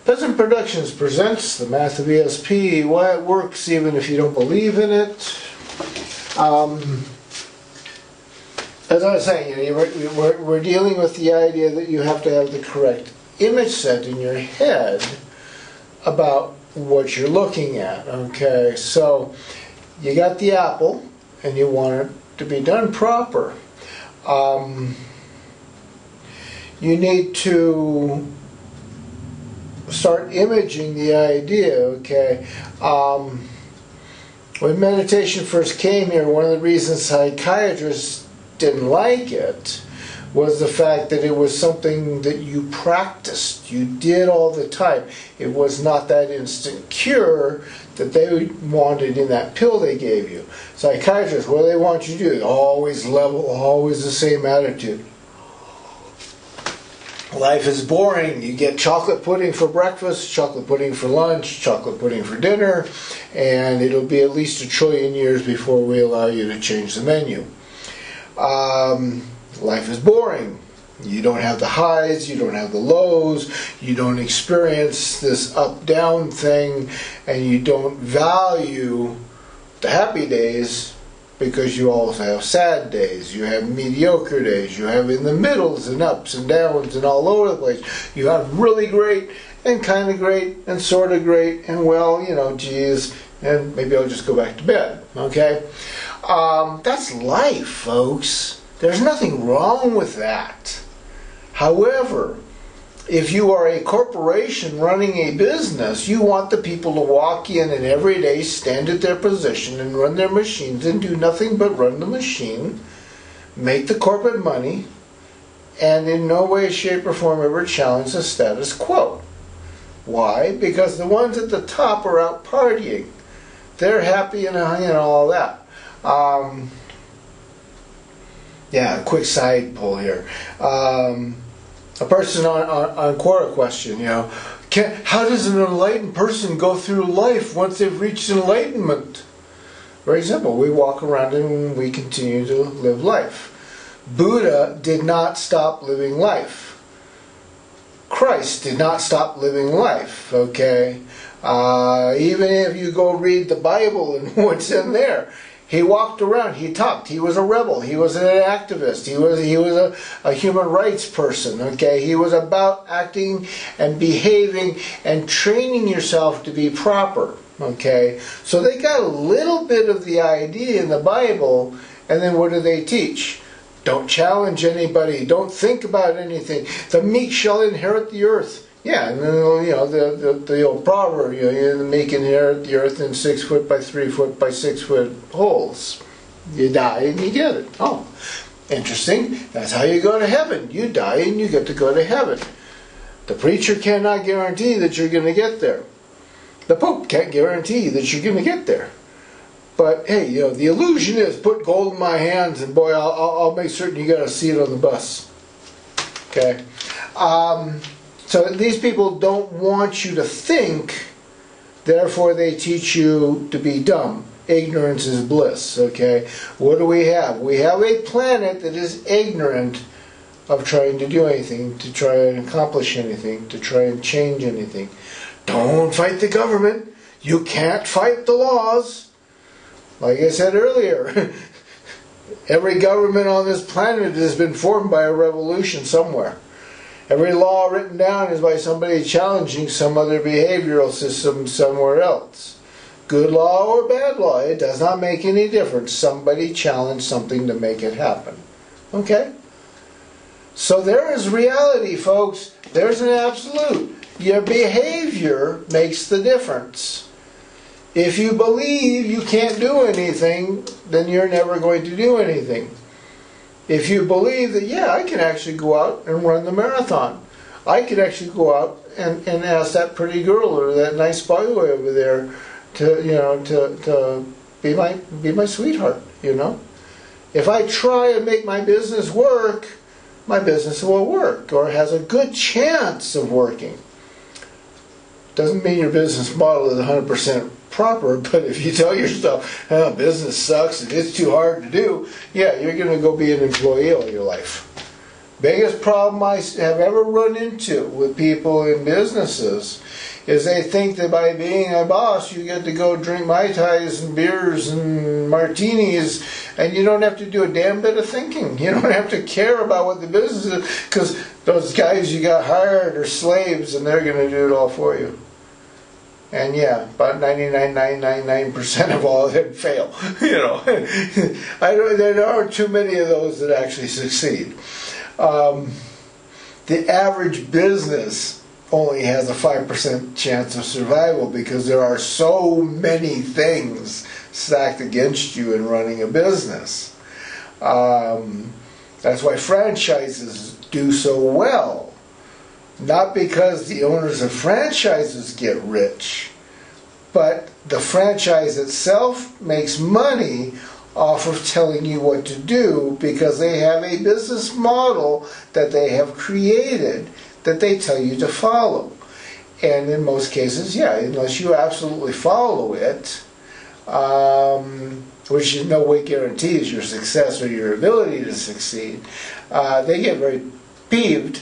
Peasant Productions presents the math of ESP, why it works even if you don't believe in it. As I was saying, we're dealing with the idea that you have to have the correct image set in your head about what you're looking at. Okay, so you got the apple and you want it to be done proper. You need to start imaging the idea, okay? When meditation first came here, one of the reasons psychiatrists didn't like it was the fact that it was something that you practiced, you did all the time. It was not that instant cure that they wanted in that pill they gave you. Psychiatrists, what do they want you to do? Always level, always the same attitude. Life is boring. You get chocolate pudding for breakfast, chocolate pudding for lunch, chocolate pudding for dinner, and it'll be at least 1 trillion years before we allow you to change the menu. Life is boring. You don't have the highs, you don't have the lows, you don't experience this up-down thing, and you don't value the happy days because you also have sad days, you have mediocre days, you have in the middles and ups and downs and all over the place. You have really great and kind of great and sort of great and well, you know, geez, and maybe I'll just go back to bed, okay? That's life, folks. There's nothing wrong with that. However, if you are a corporation running a business, you want the people to walk in and every day stand at their position and run their machines and do nothing but run the machine, make the corporate money, and in no way, shape, or form ever challenge the status quo. Why? Because the ones at the top are out partying. They're happy and all that. Yeah, a quick side pull here. A person on Quora question, you know, how does an enlightened person go through life once they've reached enlightenment? Very simple. We walk around and we continue to live life. Buddha did not stop living life. Christ did not stop living life, okay? Even if you go read the Bible and what's in there, he walked around, he talked, he was a rebel, he was an activist, he was a human rights person, okay? He was about acting and behaving and training yourself to be proper, okay? So they got a little bit of the idea in the Bible, and then what do they teach? Don't challenge anybody, don't think about anything. The meek shall inherit the earth. Yeah, and then, you know, the old proverb, you know, the meek inherit the earth in 6 foot by 3 foot by 6 foot holes. You die and you get it. Oh, interesting. That's how you go to heaven. You die and you get to go to heaven. The preacher cannot guarantee that you're going to get there. The Pope can't guarantee that you're going to get there. But hey, you know, the illusion is put gold in my hands and boy, I'll make certain you got a seat on the bus. Okay. So these people don't want you to think, therefore they teach you to be dumb. Ignorance is bliss, okay? What do we have? We have a planet that is ignorant of trying to do anything, to try and accomplish anything, to try and change anything. Don't fight the government. You can't fight the laws. Like I said earlier, every government on this planet has been formed by a revolution somewhere. Every law written down is by somebody challenging some other behavioral system somewhere else. Good law or bad law, it does not make any difference. Somebody challenged something to make it happen. Okay? So there is reality, folks. There's an absolute. Your behavior makes the difference. If you believe you can't do anything, then you're never going to do anything. If you believe that, yeah, I can actually go out and run the marathon. I could actually go out and ask that pretty girl or that nice boy over there to, you know, to be my sweetheart, you know. If I try and make my business work, my business will work or has a good chance of working. Doesn't mean your business model is 100% proper, but if you tell yourself, oh, business sucks and it's too hard to do, yeah, you're going to go be an employee all your life. Biggest problem I have ever run into with people in businesses is they think that by being a boss you get to go drink Mai Tais and beers and martinis and you don't have to do a damn bit of thinking. You don't have to care about what the business is because those guys you got hired are slaves and they're going to do it all for you. And yeah, about 99.999% of all of them fail. There aren't too many of those that actually succeed. The average business only has a 5% chance of survival because there are so many things stacked against you in running a business. That's why franchises do so well. Not because the owners of franchises get rich, but the franchise itself makes money off of telling you what to do because they have a business model that they have created that they tell you to follow. And in most cases, yeah, unless you absolutely follow it, which in no way guarantees your success or your ability to succeed, they get very peeved.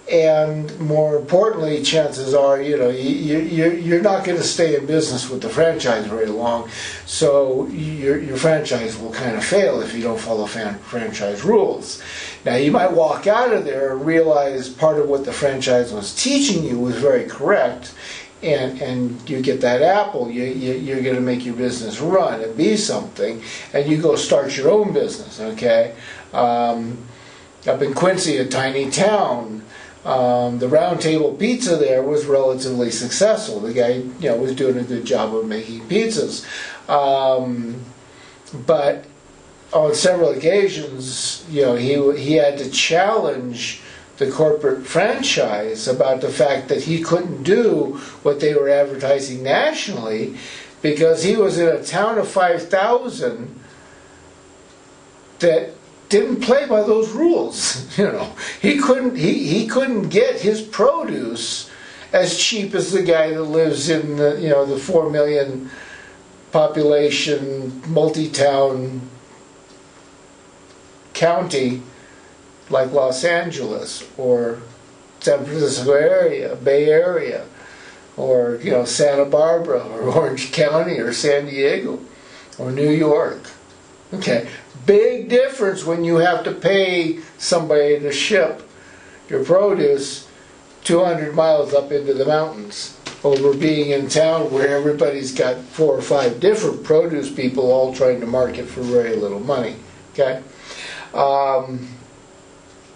And more importantly, chances are, you're not going to stay in business with the franchise very long. So your franchise will kind of fail if you don't follow franchise rules. Now, you might walk out of there and realize part of what the franchise was teaching you was very correct, and you get that apple. You're going to make your business run and be something, and you go start your own business. Okay, up in Quincy, a tiny town. The Round Table Pizza there was relatively successful. The guy, was doing a good job of making pizzas. But on several occasions, he had to challenge the corporate franchise about the fact that he couldn't do what they were advertising nationally because he was in a town of 5,000 that didn't play by those rules. He couldn't get his produce as cheap as the guy that lives in the 4 million population multi-town county like Los Angeles or San Francisco area, Bay Area, or Santa Barbara or Orange County or San Diego or New York. Okay, big difference when you have to pay somebody to ship your produce 200 miles up into the mountains over being in town where everybody's got 4 or 5 different produce people all trying to market for very little money. Okay,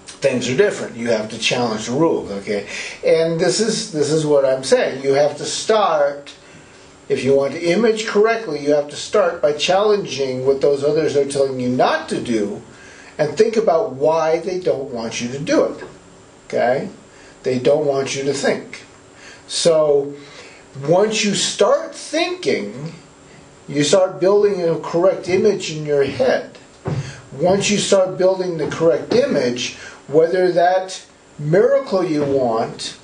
things are different. You have to challenge the rules. Okay, and this is what I'm saying. You have to start. If you want to image correctly, you have to start by challenging what those others are telling you not to do and think about why they don't want you to do it. Okay? They don't want you to think. So once you start thinking, you start building a correct image in your head. Once you start building the correct image, whether that miracle you want,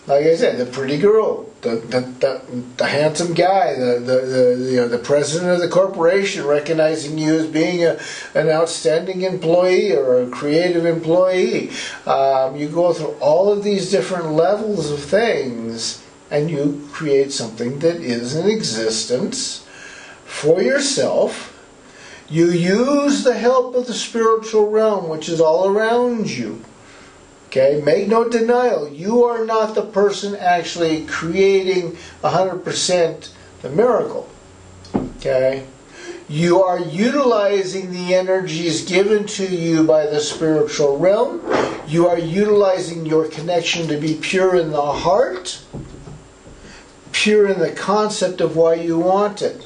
like I said, the pretty girl, the handsome guy, the president of the corporation recognizing you as being an outstanding employee or a creative employee. You go through all of these different levels of things and you create something that is in existence for yourself. You use the help of the spiritual realm, which is all around you. Okay, make no denial, you are not the person actually creating 100% the miracle. Okay, you are utilizing the energies given to you by the spiritual realm. You are utilizing your connection to be pure in the heart, pure in the concept of why you want it.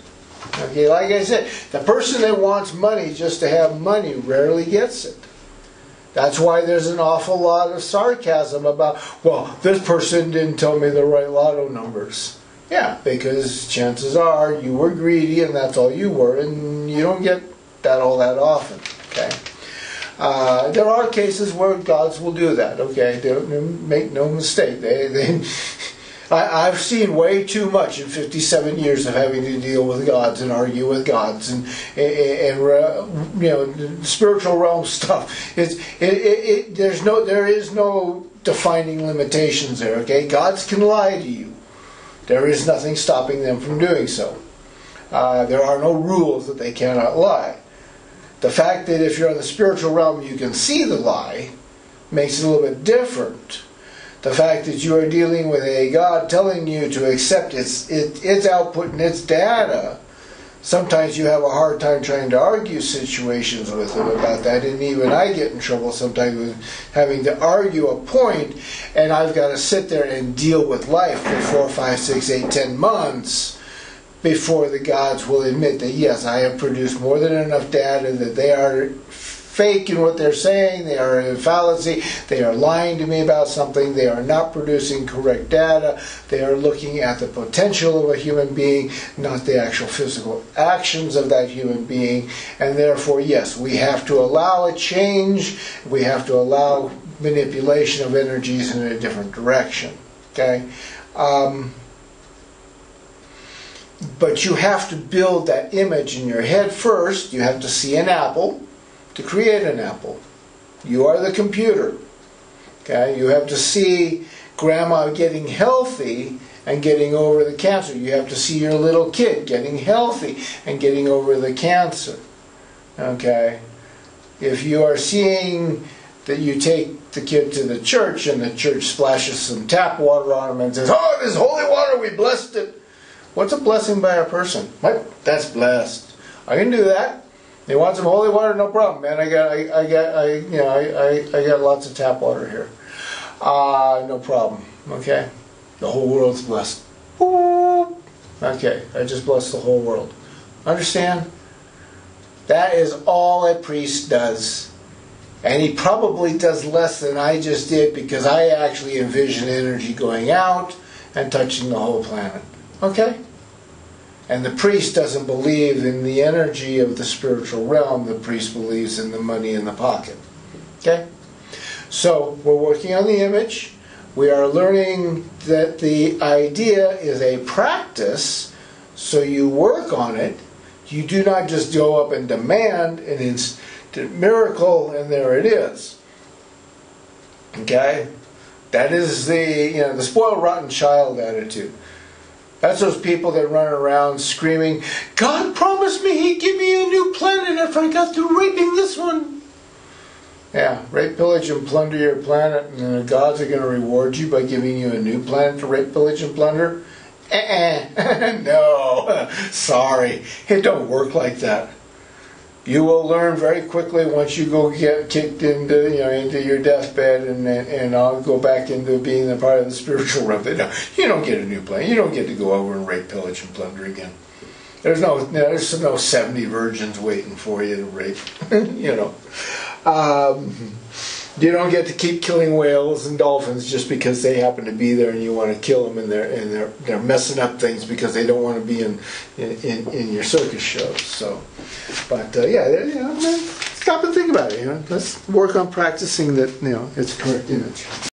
Okay, like I said, the person that wants money just to have money rarely gets it. That's why there's an awful lot of sarcasm about, well, this person didn't tell me the right lotto numbers. Yeah, because chances are you were greedy and that's all you were, and you don't get that all that often. Okay, there are cases where gods will do that. Okay, make no mistake. I've seen way too much in 57 years of having to deal with gods and argue with gods and spiritual realm stuff. There is no defining limitations there. Okay, gods can lie to you. There is nothing stopping them from doing so. There are no rules that they cannot lie. The fact that if you're in the spiritual realm you can see the lie makes it a little bit different. The fact that you are dealing with a God telling you to accept its output and its data, sometimes you have a hard time trying to argue situations with them about that, and even I get in trouble sometimes with having to argue a point, and I've got to sit there and deal with life for 4, 5, 6, 8, 10 months before the gods will admit that yes, I have produced more than enough data that they are fake in what they're saying, they are in fallacy, they are lying to me about something, they are not producing correct data, they are looking at the potential of a human being, not the actual physical actions of that human being, and therefore, yes, we have to allow a change, we have to allow manipulation of energies in a different direction. Okay? But you have to build that image in your head first. You have to see an apple to create an apple. You are the computer. Okay? You have to see grandma getting healthy and getting over the cancer. You have to see your little kid getting healthy and getting over the cancer. Okay? If you are seeing that you take the kid to the church and the church splashes some tap water on him and says, "Oh, this holy water, we blessed it." What's a blessing by a person? That's blessed. I can do that. They want some holy water? No problem, man. I got lots of tap water here. No problem. Okay, the whole world's blessed. Okay, I just blessed the whole world. Understand? That is all a priest does, and he probably does less than I just did because I actually envision energy going out and touching the whole planet. Okay? And the priest doesn't believe in the energy of the spiritual realm. The priest believes in the money in the pocket. Okay? So, we're working on the image. We are learning that the idea is a practice, so you work on it. You do not just go up and demand an instant miracle, and there it is. Okay? That is the spoiled, rotten child attitude. That's those people that run around screaming, "God promised me He'd give me a new planet if I got through raping this one." Yeah, rape, pillage, and plunder your planet, and the gods are going to reward you by giving you a new planet to rape, pillage, and plunder? No, sorry, it don't work like that. You will learn very quickly once you go get kicked into your deathbed and I'll go back into being a part of the spiritual realm. You don't get a new planet. You don't get to go over and rape, pillage, and plunder again. There's no 70 virgins waiting for you to rape. You don't get to keep killing whales and dolphins just because they happen to be there and you want to kill them and they're messing up things because they don't want to be in your circus shows. So, but stop and think about it. Let's work on practicing that. It's a correct image.